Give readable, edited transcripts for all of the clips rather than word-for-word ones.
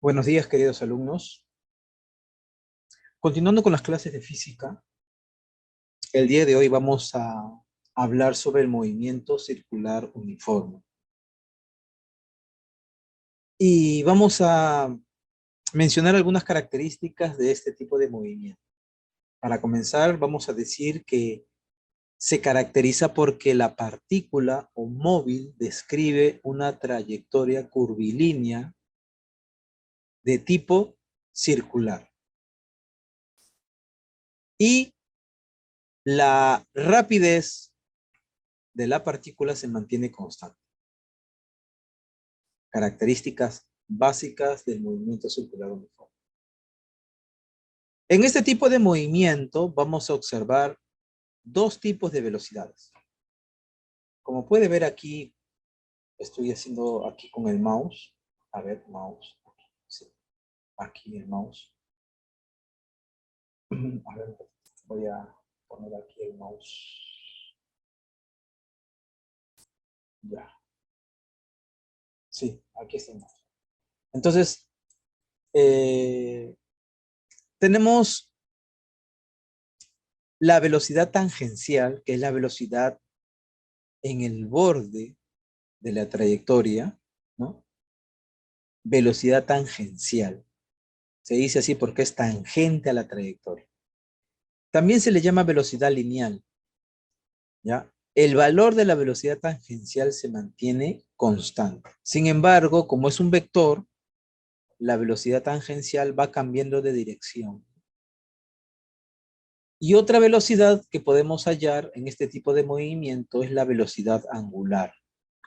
Buenos días, queridos alumnos. Continuando con las clases de física, el día de hoy vamos a hablar sobre el movimiento circular uniforme. Y vamos a mencionar algunas características de este tipo de movimiento. Para comenzar, vamos a decir que se caracteriza porque la partícula o móvil describe una trayectoria curvilínea de tipo circular. Y la rapidez de la partícula se mantiene constante. Características básicas del movimiento circular uniforme. En este tipo de movimiento vamos a observar dos tipos de velocidades. Como puede ver aquí, estoy haciendo aquí con el mouse. A ver, mouse. Sí, aquí el mouse. A ver, voy a poner aquí el mouse. Ya. Sí, aquí está el mouse. Entonces, tenemos la velocidad tangencial, que es la velocidad en el borde de la trayectoria, ¿no? Velocidad tangencial. Se dice así porque es tangente a la trayectoria. También se le llama velocidad lineal, ¿ya? El valor de la velocidad tangencial se mantiene constante. Sin embargo, como es un vector, la velocidad tangencial va cambiando de dirección. Y otra velocidad que podemos hallar en este tipo de movimiento es la velocidad angular.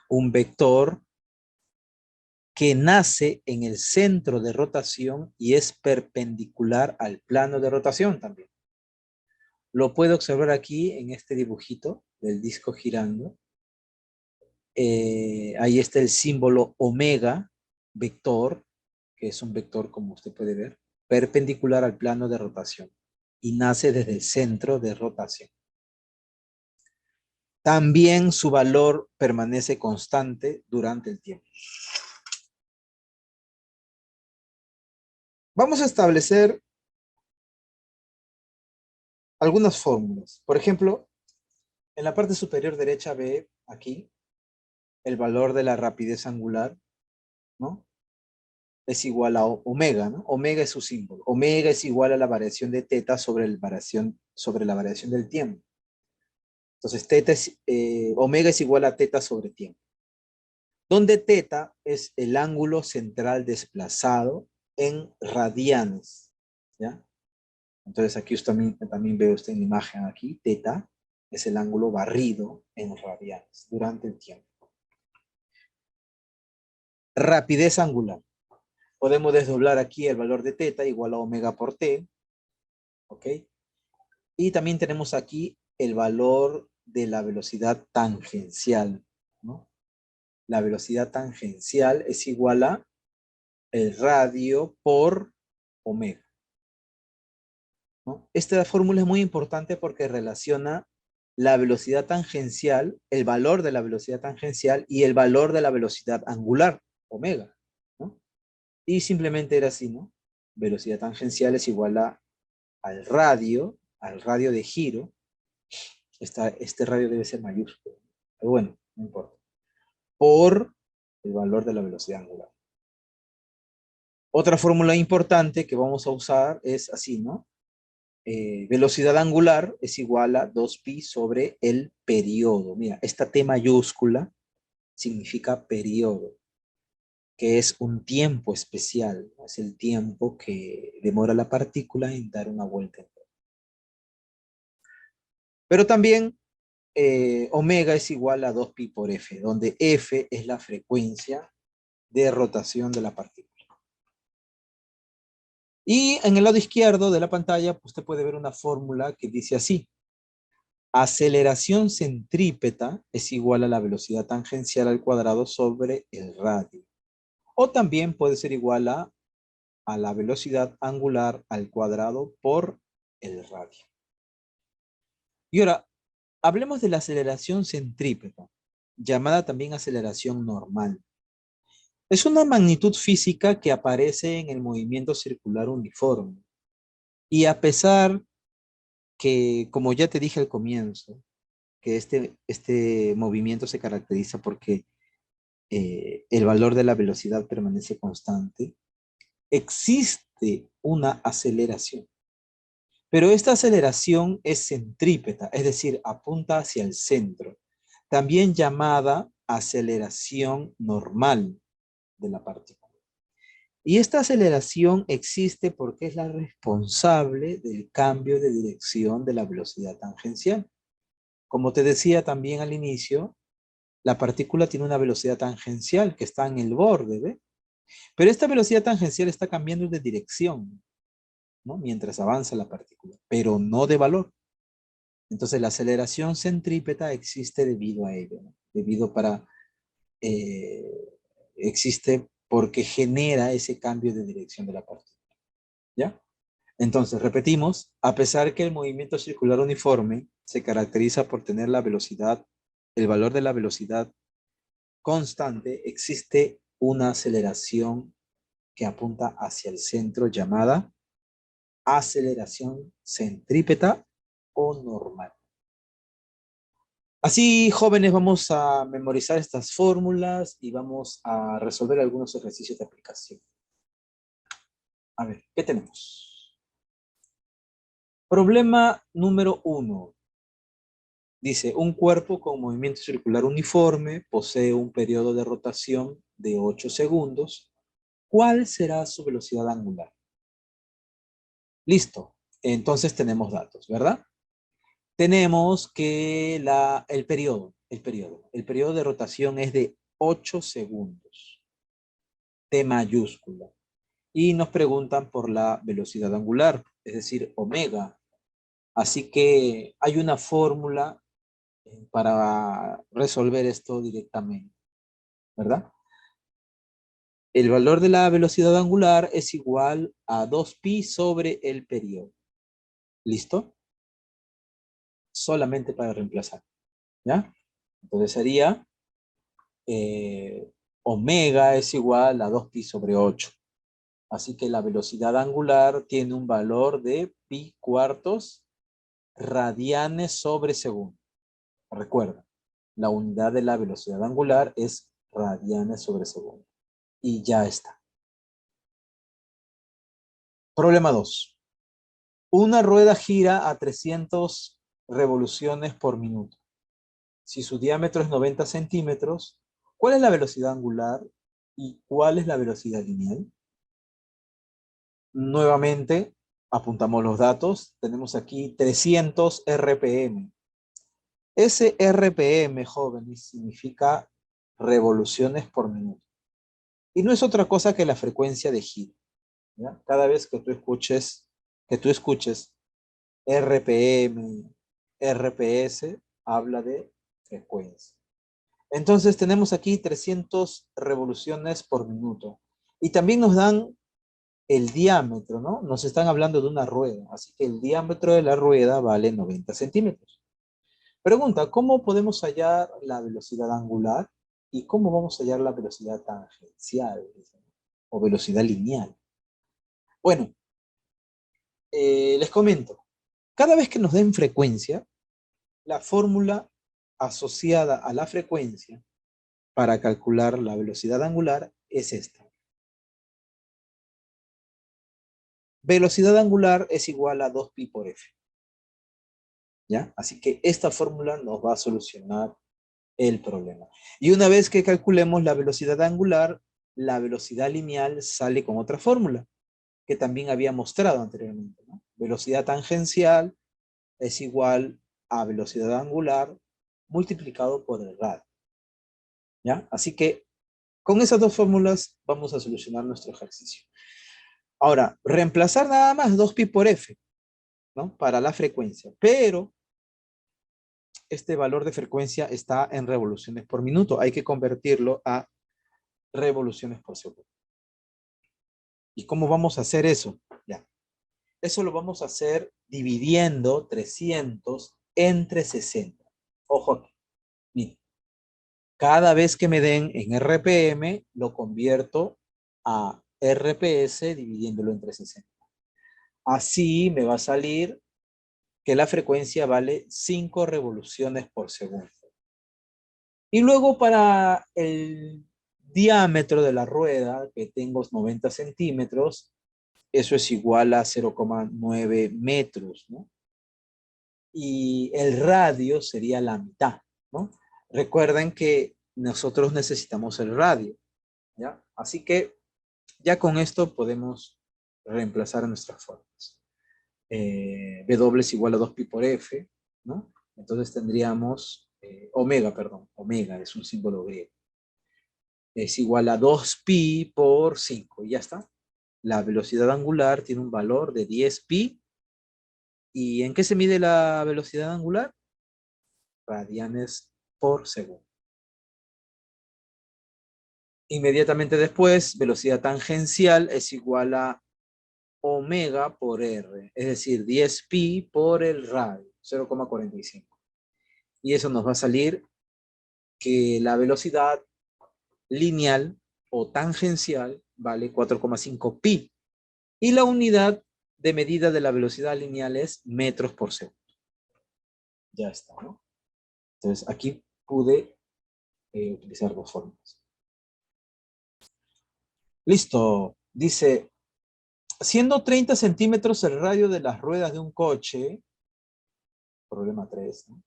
Un vector que nace en el centro de rotación y es perpendicular al plano de rotación también. Lo puede observar aquí en este dibujito del disco girando. Ahí está el símbolo omega, vector, que es un vector, como usted puede ver, perpendicular al plano de rotación y nace desde el centro de rotación. También su valor permanece constante durante el tiempo. Vamos a establecer algunas fórmulas. Por ejemplo, en la parte superior derecha ve aquí el valor de la rapidez angular, ¿no? Es igual a omega, ¿no? Omega es su símbolo. Omega es igual a la variación de teta sobre la variación del tiempo. Entonces, omega es igual a teta sobre tiempo. Donde teta es el ángulo central desplazado en radianes, ¿ya? Entonces, aquí usted también ve usted en la imagen aquí, teta es el ángulo barrido en radianes durante el tiempo. Rapidez angular. Podemos desdoblar aquí el valor de teta igual a omega por t, ¿ok? Y también tenemos aquí el valor de la velocidad tangencial, ¿no? La velocidad tangencial es igual a el radio por omega, ¿no? Esta fórmula es muy importante porque relaciona la velocidad tangencial, el valor de la velocidad tangencial y el valor de la velocidad angular, omega, ¿no? Y simplemente era así, ¿no? Velocidad tangencial es igual al radio de giro. Este radio debe ser mayúsculo, pero bueno, no importa. Por el valor de la velocidad angular. Otra fórmula importante que vamos a usar es así, ¿no? Velocidad angular es igual a 2pi sobre el periodo. Mira, esta T mayúscula significa periodo, que es un tiempo especial, ¿no? Es el tiempo que demora la partícula en dar una vuelta. Pero también omega es igual a 2pi por f, donde f es la frecuencia de rotación de la partícula. Y en el lado izquierdo de la pantalla, pues, usted puede ver una fórmula que dice así: aceleración centrípeta es igual a la velocidad tangencial al cuadrado sobre el radio. O también puede ser igual a la velocidad angular al cuadrado por el radio. Y ahora, hablemos de la aceleración centrípeta, llamada también aceleración normal. Es una magnitud física que aparece en el movimiento circular uniforme. Y a pesar que, como ya te dije al comienzo, que este movimiento se caracteriza porque el valor de la velocidad permanece constante, existe una aceleración. Pero esta aceleración es centrípeta, es decir, apunta hacia el centro, también llamada aceleración normal de la partícula. Y esta aceleración existe porque es la responsable del cambio de dirección de la velocidad tangencial. Como te decía también al inicio, la partícula tiene una velocidad tangencial que está en el borde, ¿ve? Pero esta velocidad tangencial está cambiando de dirección, ¿no? Mientras avanza la partícula, pero no de valor. Entonces la aceleración centrípeta existe debido a ello, ¿no? Eh, existe porque genera ese cambio de dirección de la partícula, ¿ya? Entonces, repetimos, a pesar que el movimiento circular uniforme se caracteriza por tener la velocidad, el valor de la velocidad constante, existe una aceleración que apunta hacia el centro llamada aceleración centrípeta o normal. Así, jóvenes, vamos a memorizar estas fórmulas y vamos a resolver algunos ejercicios de aplicación. A ver, ¿qué tenemos? Problema número 1. Dice, un cuerpo con movimiento circular uniforme posee un periodo de rotación de 8 segundos. ¿Cuál será su velocidad angular? Listo. Entonces tenemos datos, ¿verdad? Tenemos que el periodo de rotación es de 8 segundos, T mayúscula. Y nos preguntan por la velocidad angular, es decir, omega. Así que hay una fórmula para resolver esto directamente, ¿verdad? El valor de la velocidad angular es igual a 2pi sobre el periodo. ¿Listo? Solamente para reemplazar, ¿ya? Entonces sería omega es igual a 2pi sobre 8. Así que la velocidad angular tiene un valor de pi cuartos radianes sobre segundo. Recuerda, la unidad de la velocidad angular es radianes sobre segundo. Y ya está. Problema 2. Una rueda gira a 300 revoluciones por minuto. Si su diámetro es 90 centímetros, ¿cuál es la velocidad angular y cuál es la velocidad lineal? Nuevamente, apuntamos los datos. Tenemos aquí 300 RPM. Ese RPM, jóvenes, significa revoluciones por minuto. Y no es otra cosa que la frecuencia de giro, ¿ya? Cada vez que tú escuches RPM, RPS, habla de frecuencia. Entonces tenemos aquí 300 revoluciones por minuto. Y también nos dan el diámetro, ¿no? Nos están hablando de una rueda, así que el diámetro de la rueda vale 90 centímetros. Pregunta, ¿cómo podemos hallar la velocidad angular y cómo vamos a hallar la velocidad tangencial o velocidad lineal? Bueno, les comento. Cada vez que nos den frecuencia, la fórmula asociada a la frecuencia para calcular la velocidad angular es esta. Velocidad angular es igual a 2pi por f. ¿Ya? Así que esta fórmula nos va a solucionar el problema. Y una vez que calculemos la velocidad angular, la velocidad lineal sale con otra fórmula que también había mostrado anteriormente, ¿no? Velocidad tangencial es igual a velocidad angular multiplicado por el radio, ¿ya? Así que con esas dos fórmulas vamos a solucionar nuestro ejercicio. Ahora, reemplazar nada más 2pi por f, ¿no? Para la frecuencia, pero este valor de frecuencia está en revoluciones por minuto. Hay que convertirlo a revoluciones por segundo. ¿Y cómo vamos a hacer eso? Ya. Eso lo vamos a hacer dividiendo 300 entre 60. Ojo aquí. Miren. Cada vez que me den en RPM, lo convierto a RPS dividiéndolo entre 60. Así me va a salir que la frecuencia vale 5 revoluciones por segundo. Y luego para el diámetro de la rueda, que tengo 90 centímetros, eso es igual a 0,9 metros, ¿no? Y el radio sería la mitad, ¿no? Recuerden que nosotros necesitamos el radio, ¿ya? Así que ya con esto podemos reemplazar nuestras formas. W es igual a 2pi por F, ¿no? Entonces tendríamos omega, perdón, omega es un símbolo griego. Es igual a 2pi por 5, y ya está. La velocidad angular tiene un valor de 10pi. ¿Y en qué se mide la velocidad angular? Radianes por segundo. Inmediatamente después, velocidad tangencial es igual a omega por r, es decir, 10pi por el radio, 0,45. Y eso nos va a salir que la velocidad lineal o tangencial vale 4,5 pi. Y la unidad de medida de la velocidad lineal es metros por segundo. Ya está, ¿no? Entonces aquí pude utilizar dos formas. Listo. Dice, siendo 30 centímetros el radio de las ruedas de un coche, problema 3, ¿no?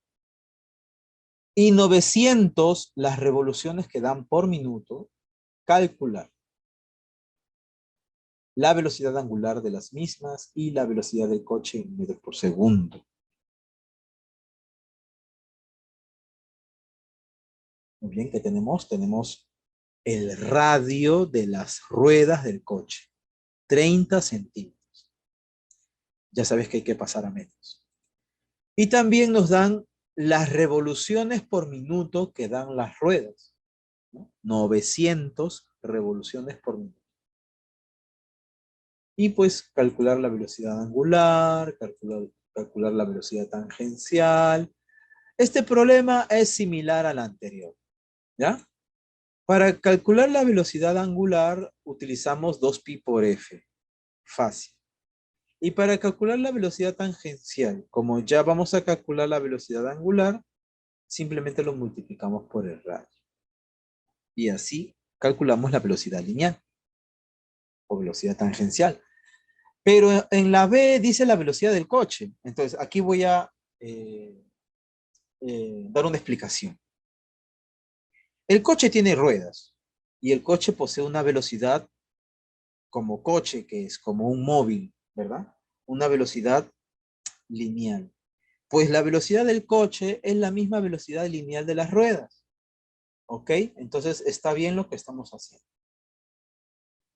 Y 900 las revoluciones que dan por minuto, calcular la velocidad angular de las mismas y la velocidad del coche en metros por segundo. Muy bien, ¿qué tenemos? Tenemos el radio de las ruedas del coche, 30 centímetros. Ya sabes que hay que pasar a metros. Y también nos dan las revoluciones por minuto que dan las ruedas, ¿no? 900 revoluciones por minuto. Y pues calcular la velocidad angular, calcular la velocidad tangencial. Este problema es similar al anterior, ¿ya? Para calcular la velocidad angular utilizamos 2pi por f. Fácil. Y para calcular la velocidad tangencial, como ya vamos a calcular la velocidad angular, simplemente lo multiplicamos por el radio. Y así calculamos la velocidad lineal o velocidad tangencial. Pero en la B dice la velocidad del coche. Entonces aquí voy a dar una explicación. El coche tiene ruedas y el coche posee una velocidad como coche, que es como un móvil, ¿verdad? Una velocidad lineal. Pues la velocidad del coche es la misma velocidad lineal de las ruedas. ¿Ok? Entonces está bien lo que estamos haciendo.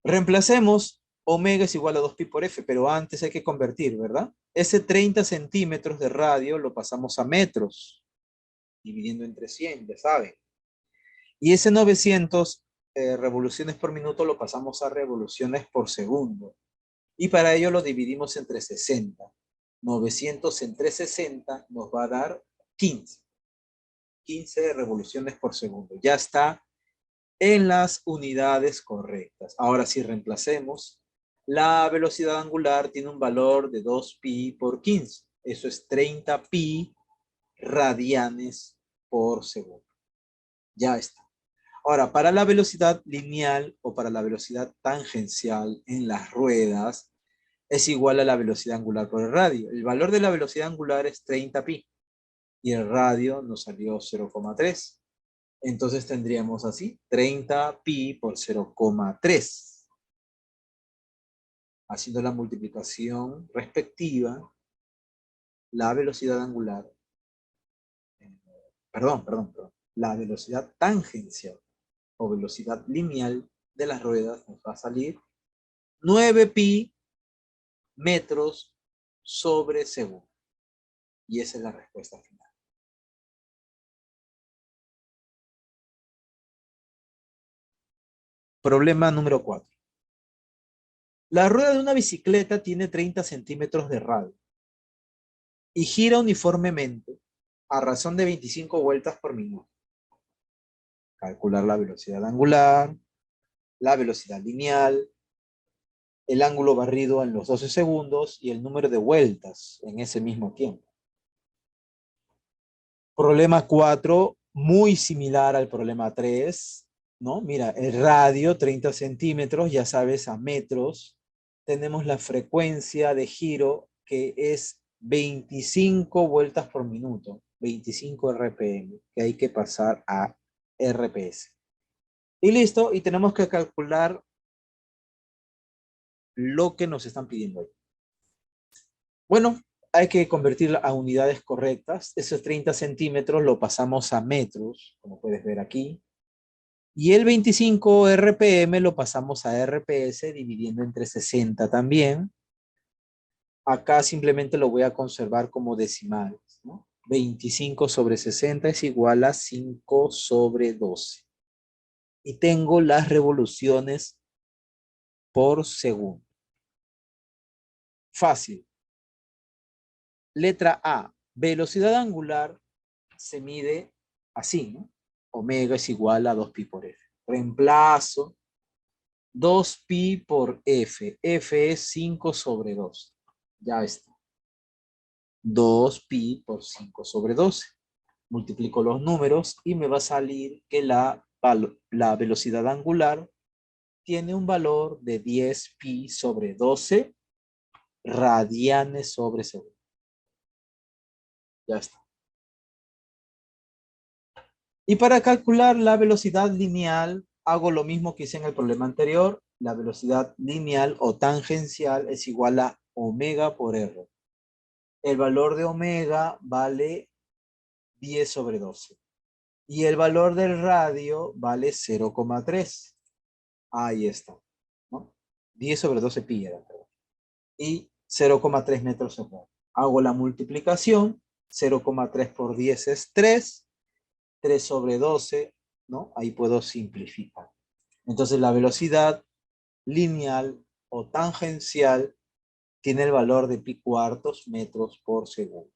Reemplacemos omega es igual a 2pi por f, pero antes hay que convertir, ¿verdad? Ese 30 centímetros de radio lo pasamos a metros, dividiendo entre 100, ya saben. Y ese 900 revoluciones por minuto lo pasamos a revoluciones por segundo. Y para ello lo dividimos entre 60. 900 entre 60 nos va a dar 15. 15 revoluciones por segundo. Ya está en las unidades correctas. Ahora si reemplacemos, la velocidad angular tiene un valor de 2pi por 15. Eso es 30 pi radianes por segundo. Ya está. Ahora, para la velocidad lineal o para la velocidad tangencial en las ruedas, es igual a la velocidad angular por el radio. El valor de la velocidad angular es 30 pi y el radio nos salió 0,3. Entonces tendríamos así 30 pi por 0,3. Haciendo la multiplicación respectiva, la velocidad angular, perdón, la velocidad tangencial o velocidad lineal de las ruedas nos va a salir 9 pi metros sobre segundo. Y esa es la respuesta final. Problema número 4. La rueda de una bicicleta tiene 30 centímetros de radio y gira uniformemente a razón de 25 vueltas por minuto. calcular la velocidad angular, la velocidad lineal, el ángulo barrido en los 12 segundos y el número de vueltas en ese mismo tiempo. Problema 4, muy similar al problema 3, ¿no? Mira, el radio, 30 centímetros, ya sabes, a metros. Tenemos la frecuencia de giro que es 25 vueltas por minuto, 25 RPM, que hay que pasar a RPS. Y listo, y tenemos que calcular lo que nos están pidiendo ahí. Bueno, hay que convertirla a unidades correctas. Esos 30 centímetros lo pasamos a metros, como puedes ver aquí. Y el 25 RPM lo pasamos a RPS dividiendo entre 60 también. Acá simplemente lo voy a conservar como decimales, ¿no? 25 sobre 60 es igual a 5 sobre 12. Y tengo las revoluciones por segundo. Fácil. Letra A. Velocidad angular se mide así, ¿no? Omega es igual a 2pi por f. Reemplazo 2pi por f. F es 5 sobre 2. Ya está. 2pi por 5 sobre 12. Multiplico los números y me va a salir que la velocidad angular tiene un valor de 10pi sobre 12 radianes sobre segundo. Ya está. Y para calcular la velocidad lineal, hago lo mismo que hice en el problema anterior. La velocidad lineal o tangencial es igual a omega por r. El valor de omega vale 10 sobre 12. Y el valor del radio vale 0,3. Ahí está, ¿no? 10 sobre 12 pi era, y 0,3 metros segundo. Hago la multiplicación. 0,3 por 10 es 3. 3 sobre 12, ¿no? Ahí puedo simplificar. Entonces la velocidad lineal o tangencial tiene el valor de pi cuartos metros por segundo.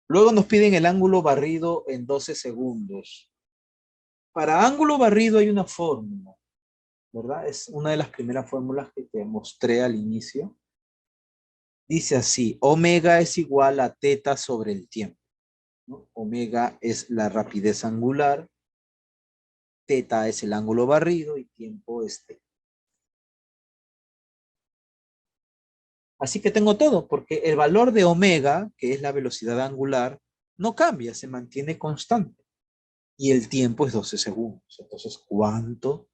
Luego nos piden el ángulo barrido en 12 segundos. Para ángulo barrido hay una fórmula, ¿verdad? Es una de las primeras fórmulas que te mostré al inicio. Dice así: omega es igual a teta sobre el tiempo, ¿no? Omega es la rapidez angular, teta es el ángulo barrido y tiempo es t. Así que tengo todo, porque el valor de omega, que es la velocidad angular, no cambia, se mantiene constante. Y el tiempo es 12 segundos. Entonces, ¿cuánto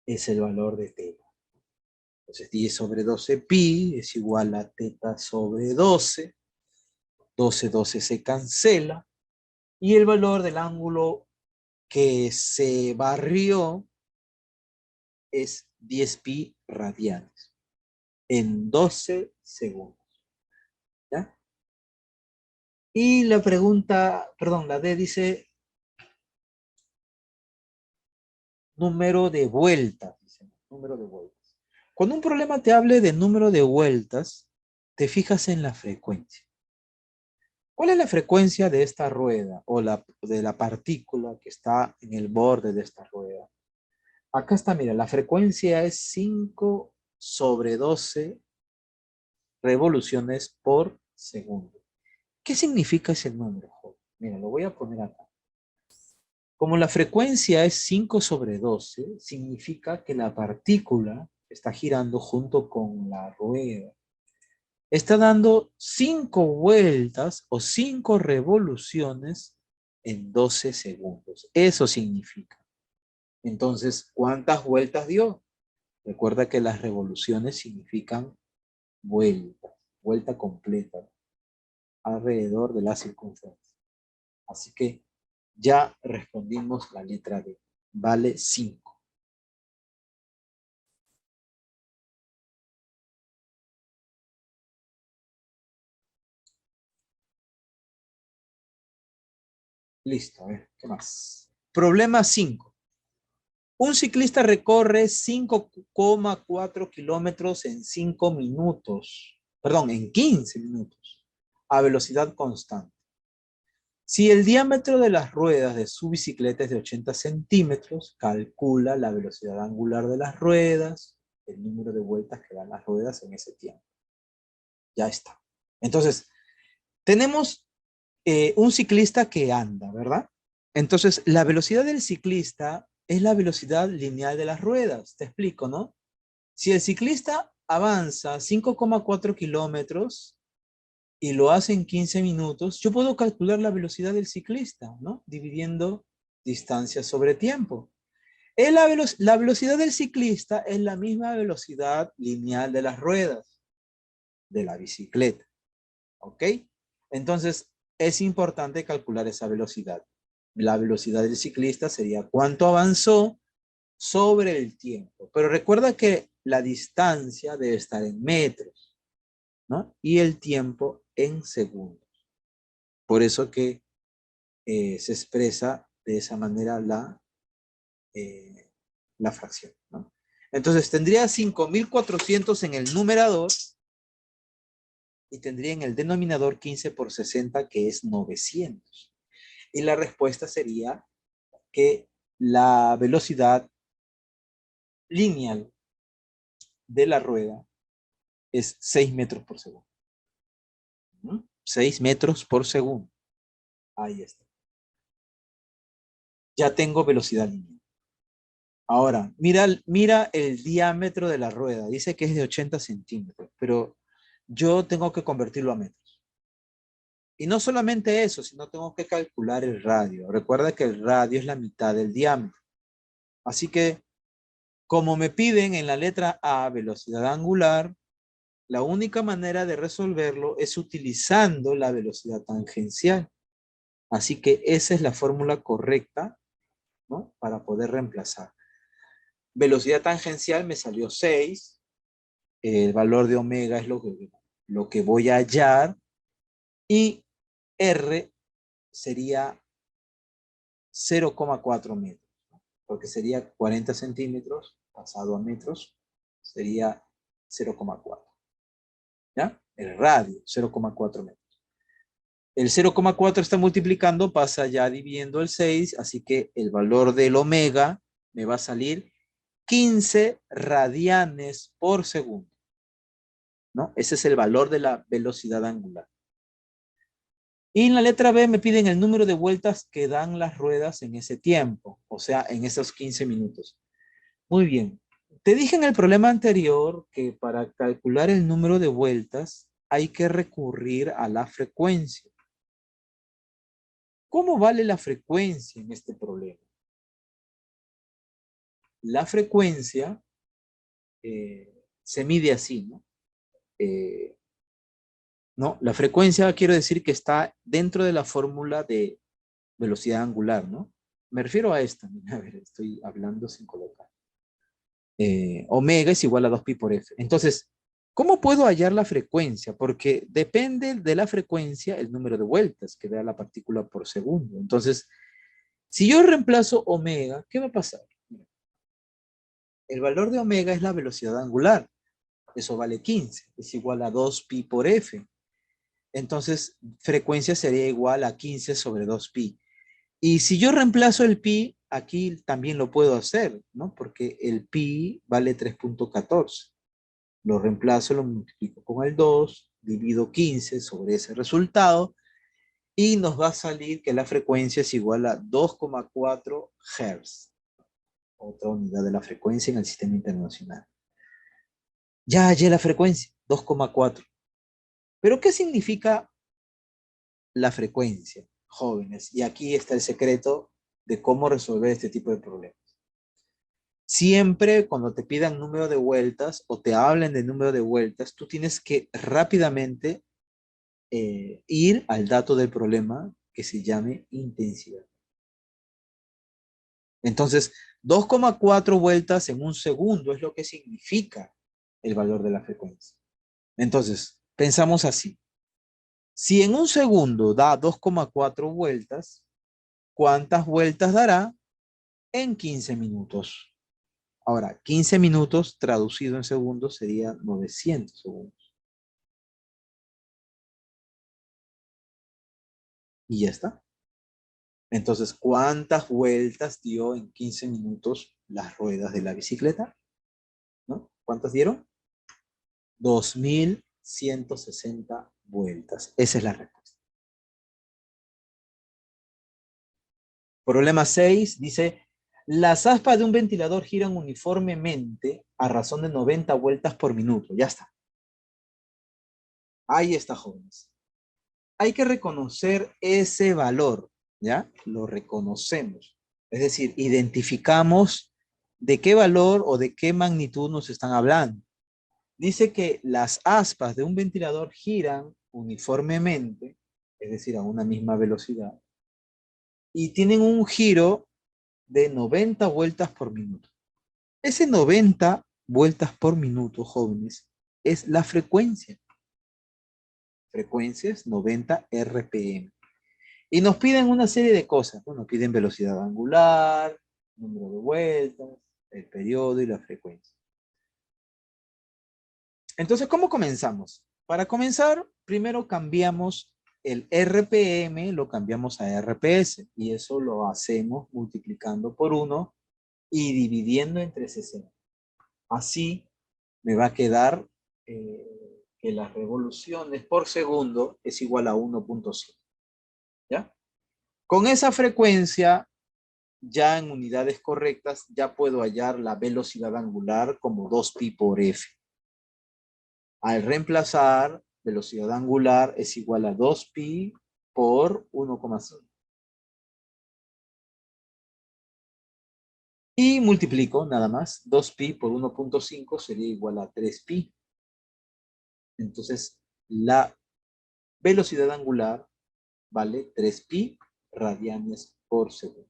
es el valor de teta? Entonces, 10 sobre 12 pi es igual a teta sobre 12. 12 se cancela. Y el valor del ángulo que se barrió es 10 pi radianes en 12 segundos. ¿Ya? Y la pregunta, perdón, la D dice número de vueltas. Dice, número de vueltas. Cuando un problema te hable de número de vueltas, te fijas en la frecuencia. ¿Cuál es la frecuencia de esta rueda o de la partícula que está en el borde de esta rueda? Acá está, mira, la frecuencia es 5 sobre 12 revoluciones por segundo. ¿Qué significa ese número? Mira, lo voy a poner acá. Como la frecuencia es 5 sobre 12, significa que la partícula está girando junto con la rueda. Está dando 5 vueltas o 5 revoluciones en 12 segundos. Eso significa. Entonces, ¿cuántas vueltas dio? Recuerda que las revoluciones significan vueltas, vuelta completa alrededor de la circunferencia. Así que ya respondimos la letra D. Vale 5. Listo, a ver, ¿qué más? Problema 5. Un ciclista recorre 5,4 kilómetros en 5 minutos. Perdón, en 15 minutos. A velocidad constante. Si el diámetro de las ruedas de su bicicleta es de 80 centímetros, calcula la velocidad angular de las ruedas, el número de vueltas que dan las ruedas en ese tiempo. Ya está. Entonces, tenemos un ciclista que anda, ¿verdad? Entonces, la velocidad del ciclista es la velocidad lineal de las ruedas. Te explico, ¿no? Si el ciclista avanza 5,4 kilómetros y lo hace en 15 minutos, yo puedo calcular la velocidad del ciclista, ¿no? Dividiendo distancia sobre tiempo. La velocidad del ciclista es la misma velocidad lineal de las ruedas de la bicicleta, ¿ok? Entonces, es importante calcular esa velocidad. La velocidad del ciclista sería cuánto avanzó sobre el tiempo. Pero recuerda que la distancia debe estar en metros, ¿no? Y el tiempo en segundos. Por eso que se expresa de esa manera la fracción, ¿no? Entonces tendría 5.400 en el numerador y tendría en el denominador 15 por 60, que es 900. Y la respuesta sería que la velocidad lineal de la rueda es 6 metros por segundo. 6 metros por segundo. Ahí está. Ya tengo velocidad lineal. Ahora, mira el diámetro de la rueda. Dice que es de 80 centímetros, pero yo tengo que convertirlo a metros. Y no solamente eso, sino tengo que calcular el radio. Recuerda que el radio es la mitad del diámetro. Así que, como me piden en la letra A velocidad angular, la única manera de resolverlo es utilizando la velocidad tangencial. Así que esa es la fórmula correcta, ¿no? Para poder reemplazar. Velocidad tangencial me salió 6. El valor de omega es lo que voy a hallar. Y R sería 0,4 metros, ¿no? Porque sería 40 centímetros pasado a metros, sería 0,4. ¿Ya? El radio, 0,4 metros. El 0,4 está multiplicando, pasa ya dividiendo el 6, así que el valor del omega me va a salir 15 radianes por segundo, ¿no? Ese es el valor de la velocidad angular. Y en la letra B me piden el número de vueltas que dan las ruedas en ese tiempo, o sea, en esos 15 minutos. Muy bien. Te dije en el problema anterior que para calcular el número de vueltas hay que recurrir a la frecuencia. ¿Cómo vale la frecuencia en este problema? La frecuencia se mide así, ¿no? No, la frecuencia quiero decir que está dentro de la fórmula de velocidad angular, ¿no? Me refiero a esta, mira, a ver, estoy hablando sin colocar. Omega es igual a 2pi por f. Entonces, ¿cómo puedo hallar la frecuencia? Porque depende de la frecuencia el número de vueltas que da la partícula por segundo. Entonces, si yo reemplazo omega, ¿qué va a pasar? El valor de omega es la velocidad angular. Eso vale 15. Es igual a 2pi por f. Entonces, frecuencia sería igual a 15 sobre 2pi. Y si yo reemplazo el pi, aquí también lo puedo hacer, ¿no? Porque el pi vale 3,14. Lo reemplazo, lo multiplico con el 2, divido 15 sobre ese resultado y nos va a salir que la frecuencia es igual a 2,4 Hz. Otra unidad de la frecuencia en el sistema internacional. Ya hallé la frecuencia, 2,4. ¿Pero qué significa la frecuencia, jóvenes? Y aquí está el secreto de cómo resolver este tipo de problemas. Siempre cuando te pidan número de vueltas o te hablen de número de vueltas, tú tienes que rápidamente ir al dato del problema que se llame intensidad. Entonces, 2,4 vueltas en un segundo es lo que significa el valor de la frecuencia. Entonces, pensamos así. Si en un segundo da 2,4 vueltas, ¿cuántas vueltas dará en 15 minutos? Ahora, 15 minutos traducido en segundos sería 900 segundos. Y ya está. Entonces, ¿cuántas vueltas dio en 15 minutos las ruedas de la bicicleta? ¿No? ¿Cuántas dieron? 2160 vueltas. Esa es la respuesta. Problema 6 dice, las aspas de un ventilador giran uniformemente a razón de 90 vueltas por minuto. Ya está. Ahí está, jóvenes. Hay que reconocer ese valor, ¿ya? Lo reconocemos. Es decir, identificamos de qué valor o de qué magnitud nos están hablando. Dice que las aspas de un ventilador giran uniformemente, es decir, a una misma velocidad, y tienen un giro de 90 vueltas por minuto. Ese 90 vueltas por minuto, jóvenes, es la frecuencia. Frecuencia es 90 RPM. Y nos piden una serie de cosas, ¿no? Nos piden velocidad angular, número de vueltas, el periodo y la frecuencia. Entonces, ¿cómo comenzamos? Para comenzar, primero cambiamos el RPM, lo cambiamos a RPS, y eso lo hacemos multiplicando por 1 y dividiendo entre 60. Así me va a quedar que las revoluciones por segundo es igual a 1.5. ¿Ya? Con esa frecuencia, ya en unidades correctas, ya puedo hallar la velocidad angular como 2pi por f. Al reemplazar, velocidad angular es igual a 2pi por 1,5. Y multiplico nada más. 2pi por 1.5 sería igual a 3pi. Entonces, la velocidad angular vale 3pi radianes por segundo.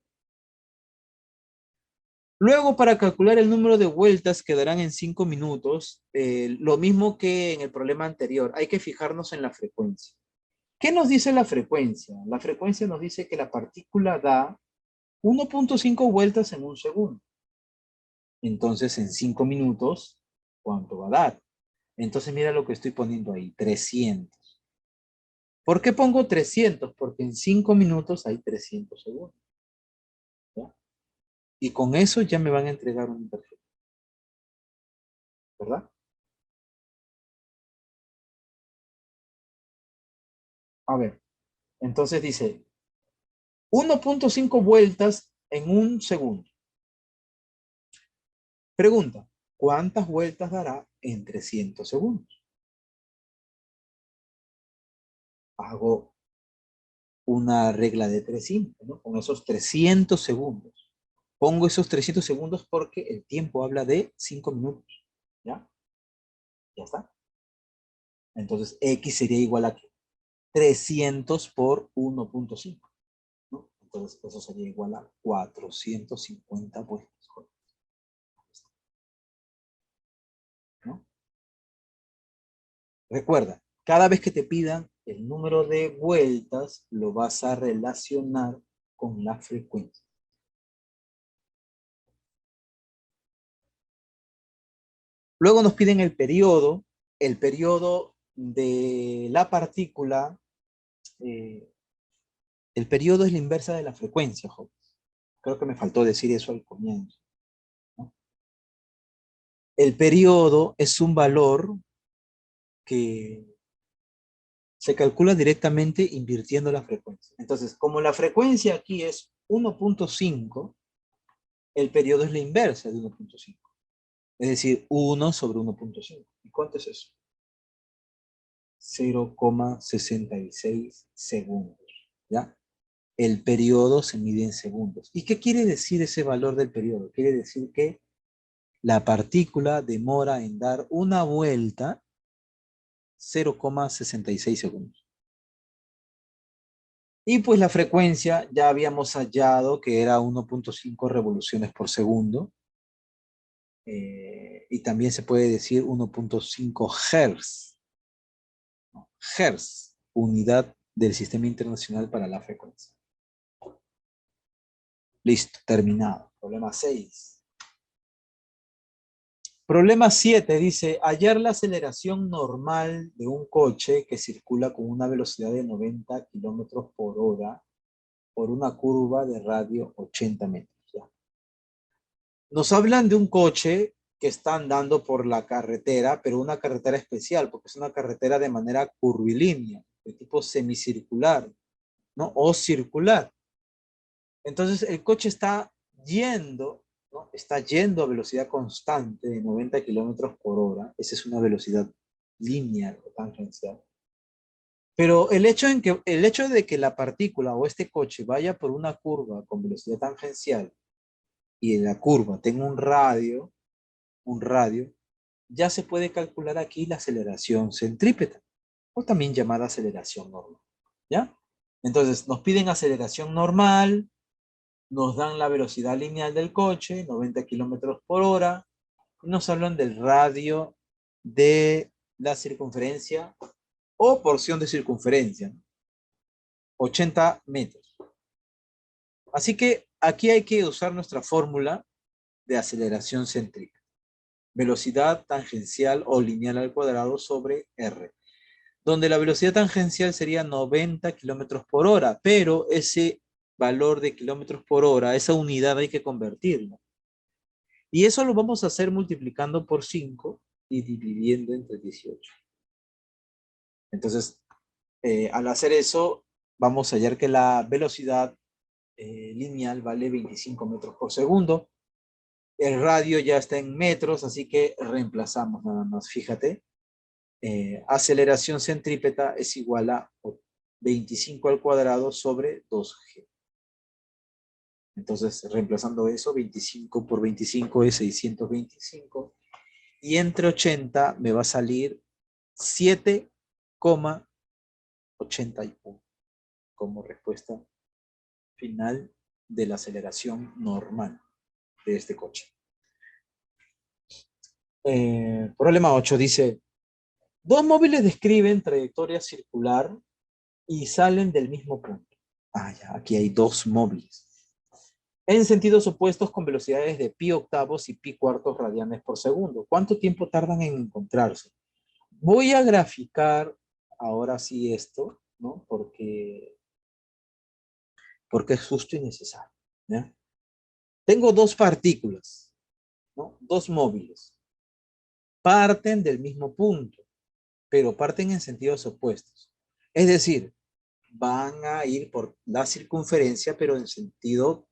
Luego, para calcular el número de vueltas que darán en 5 minutos, lo mismo que en el problema anterior, hay que fijarnos en la frecuencia. ¿Qué nos dice la frecuencia? La frecuencia nos dice que la partícula da 1.5 vueltas en un segundo. Entonces, en 5 minutos, ¿cuánto va a dar? Entonces, mira lo que estoy poniendo ahí, 300. ¿Por qué pongo 300? Porque en 5 minutos hay 300 segundos. ¿Ya? Y con eso ya me van a entregar un interfaz, ¿verdad? A ver, entonces dice 1.5 vueltas en un segundo. Pregunta, ¿cuántas vueltas dará en 300 segundos? Hago una regla de 3 simples, ¿no? Con esos 300 segundos. Pongo esos 300 segundos porque el tiempo habla de 5 minutos. ¿Ya? Ya está. Entonces, X sería igual a 300 por 1.5. ¿No? Entonces, eso sería igual a 450 vueltas. ¿No? Recuerda, cada vez que te pidan el número de vueltas, lo vas a relacionar con la frecuencia. Luego nos piden el periodo. El periodo de la partícula, el periodo es la inversa de la frecuencia, joven. Creo que me faltó decir eso al comienzo, ¿no? El periodo es un valor que se calcula directamente invirtiendo la frecuencia. Entonces, como la frecuencia aquí es 1.5, el periodo es la inversa de 1.5. Es decir, 1 sobre 1.5. ¿Y cuánto es eso? 0,66 segundos. ¿Ya? El periodo se mide en segundos. ¿Y qué quiere decir ese valor del periodo? Quiere decir que la partícula demora en dar una vuelta 0,66 segundos. Y pues la frecuencia ya habíamos hallado que era 1.5 revoluciones por segundo. Y también se puede decir 1.5 Hz. Hertz, unidad del Sistema Internacional para la Frecuencia. Listo, terminado. Problema 6. Problema 7 dice, hallar la aceleración normal de un coche que circula con una velocidad de 90 kilómetros por hora por una curva de radio 80 metros. ¿Ya? Nos hablan de un coche que está andando por la carretera, pero una carretera especial, porque es una carretera de manera curvilínea, de tipo semicircular, ¿no? O circular. Entonces el coche está yendo, ¿no? Está yendo a velocidad constante de 90 kilómetros por hora. Esa es una velocidad lineal o tangencial. Pero el hecho de que la partícula o este coche vaya por una curva con velocidad tangencial y en la curva tenga un radio, ya se puede calcular aquí la aceleración centrípeta, o también llamada aceleración normal. ¿Ya? Entonces, nos piden aceleración normal, nos dan la velocidad lineal del coche, 90 kilómetros por hora, y nos hablan del radio de la circunferencia o porción de circunferencia, ¿no? 80 metros. Así que aquí hay que usar nuestra fórmula de aceleración centrípeta. Velocidad tangencial o lineal al cuadrado sobre R, donde la velocidad tangencial sería 90 kilómetros por hora, pero ese valor de kilómetros por hora, esa unidad hay que convertirlo. Y eso lo vamos a hacer multiplicando por 5 y dividiendo entre 18. Entonces, al hacer eso, vamos a hallar que la velocidad lineal vale 25 metros por segundo. El radio ya está en metros, así que reemplazamos nada más. Fíjate, aceleración centrípeta es igual a 25 al cuadrado sobre 2G. Entonces, reemplazando eso, 25 por 25 es 625. Y entre 80 me va a salir 7,81 como respuesta final de la aceleración normal de este coche. Problema 8 dice, dos móviles describen trayectoria circular y salen del mismo punto. Ah, ya, aquí hay dos móviles. En sentidos opuestos con velocidades de pi octavos y pi cuartos radianes por segundo. ¿Cuánto tiempo tardan en encontrarse? Voy a graficar ahora sí esto, ¿no? Porque es justo y necesario, ¿ya? Tengo dos partículas, ¿no? Dos móviles. Parten del mismo punto, pero parten en sentidos opuestos. Es decir, van a ir por la circunferencia, pero en sentido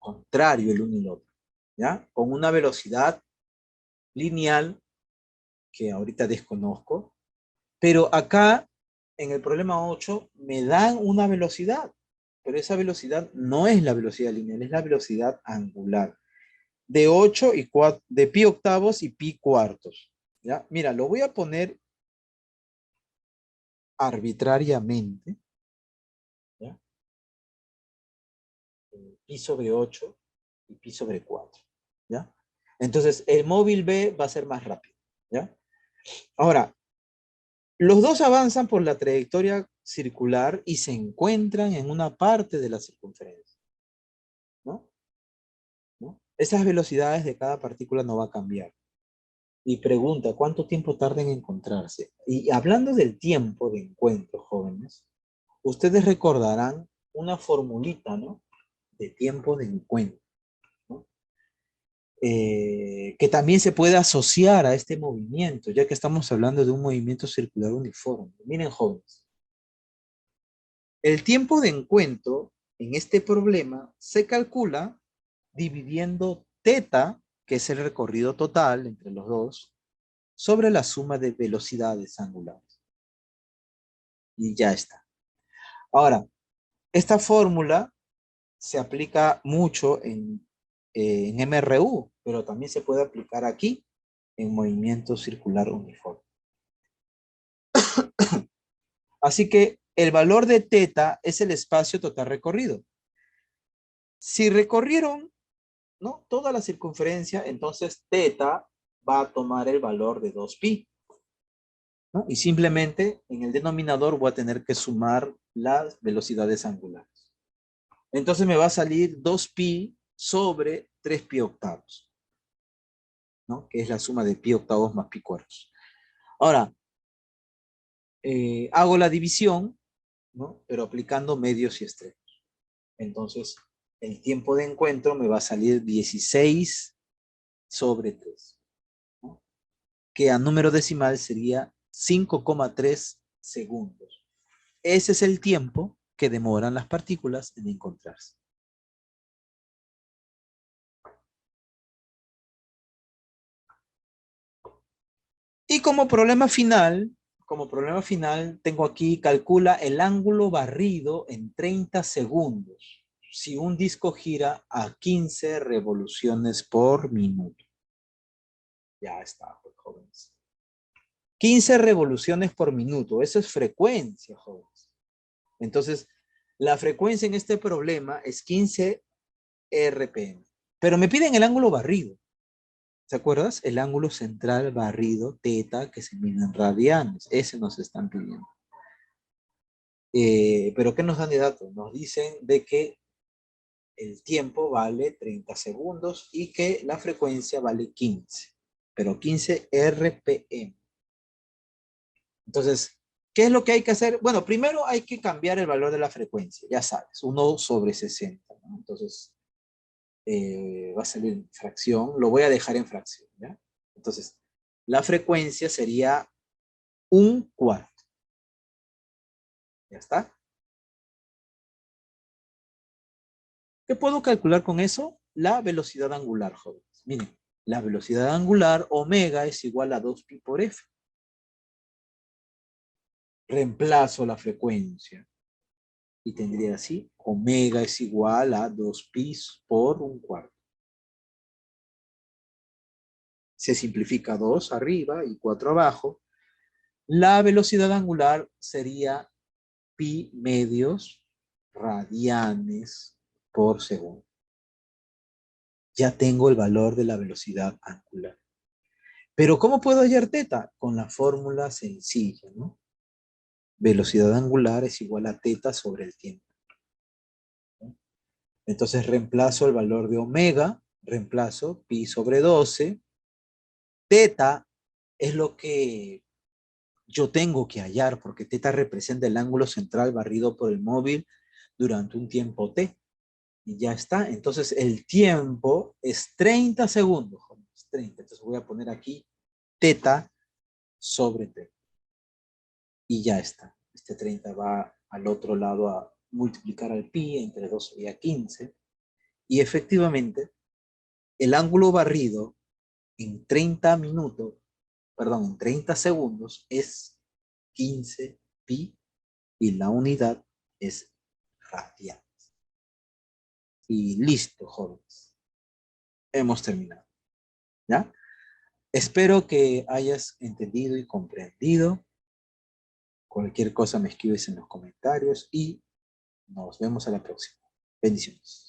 contrario el uno y el otro, ¿ya? Con una velocidad lineal que ahorita desconozco, pero acá en el problema 8 me dan una velocidad, pero esa velocidad no es la velocidad lineal, es la velocidad angular de 8 y 4, de pi octavos y pi cuartos. ¿Ya? Mira, lo voy a poner arbitrariamente, ¿ya? Pi sobre 8 y pi sobre 4, ¿ya? Entonces, el móvil B va a ser más rápido, ¿ya? Ahora, los dos avanzan por la trayectoria circular y se encuentran en una parte de la circunferencia, ¿no? ¿No? Esas velocidades de cada partícula no va a cambiar. Y pregunta, ¿cuánto tiempo tarda en encontrarse? Y hablando del tiempo de encuentro, jóvenes, ustedes recordarán una formulita, ¿no? De tiempo de encuentro, ¿no? Que también se puede asociar a este movimiento, ya que estamos hablando de un movimiento circular uniforme. Miren, jóvenes, el tiempo de encuentro en este problema se calcula dividiendo teta, que es el recorrido total entre los dos, sobre la suma de velocidades angulares. Y ya está. Ahora, esta fórmula se aplica mucho en MRU, pero también se puede aplicar aquí en movimiento circular uniforme. Así que el valor de teta es el espacio total recorrido. Si recorrieron, ¿no?, toda la circunferencia, entonces teta va a tomar el valor de 2pi, ¿no? Y simplemente en el denominador voy a tener que sumar las velocidades angulares. Entonces me va a salir 2pi sobre 3pi octavos, ¿no? Que es la suma de pi octavos más pi cuartos. Ahora, hago la división, ¿no?, pero aplicando medios y extremos. Entonces, el tiempo de encuentro me va a salir 16 sobre 3, ¿no? Que a número decimal sería 5,3 segundos. Ese es el tiempo que demoran las partículas en encontrarse. Y como problema final, tengo aquí, calcula el ángulo barrido en 30 segundos si un disco gira a 15 revoluciones por minuto. Ya está, pues, jóvenes. 15 revoluciones por minuto, eso es frecuencia, jóvenes. Entonces, la frecuencia en este problema es 15 RPM. Pero me piden el ángulo barrido. ¿Se acuerdas? El ángulo central barrido, teta, que se mide en radianes. Ese nos están pidiendo. Pero ¿qué nos dan de datos? Nos dicen de que el tiempo vale 30 segundos y que la frecuencia vale 15. Pero 15 RPM. Entonces, ¿qué es lo que hay que hacer? Bueno, primero hay que cambiar el valor de la frecuencia. Ya sabes, 1 sobre 60, ¿no? Entonces, va a salir en fracción. Lo voy a dejar en fracción, ¿ya? Entonces, la frecuencia sería 1/4. ¿Ya está? ¿Qué puedo calcular con eso? La velocidad angular, jóvenes. Miren, la velocidad angular, omega, es igual a 2pi por f. Reemplazo la frecuencia. Y tendría así, omega es igual a 2pi por 1/4. Se simplifica 2 arriba y 4 abajo. La velocidad angular sería pi medios radianes por segundo. Ya tengo el valor de la velocidad angular. Pero ¿cómo puedo hallar teta? Con la fórmula sencilla, ¿no? Velocidad angular es igual a teta sobre el tiempo, ¿no? Entonces reemplazo el valor de omega, reemplazo pi sobre 12. Teta es lo que yo tengo que hallar, porque teta representa el ángulo central barrido por el móvil durante un tiempo t. Y ya está. Entonces el tiempo es 30 segundos, jóvenes, 30. Entonces voy a poner aquí teta sobre t. Y ya está. Este 30 va al otro lado a multiplicar al pi, entre 2 sería 15. Y efectivamente, el ángulo barrido en 30 minutos, perdón, en 30 segundos es 15 pi y la unidad es radian. Y listo, jóvenes. Hemos terminado. ¿Ya? Espero que hayas entendido y comprendido. Cualquier cosa me escribes en los comentarios y nos vemos a la próxima. Bendiciones.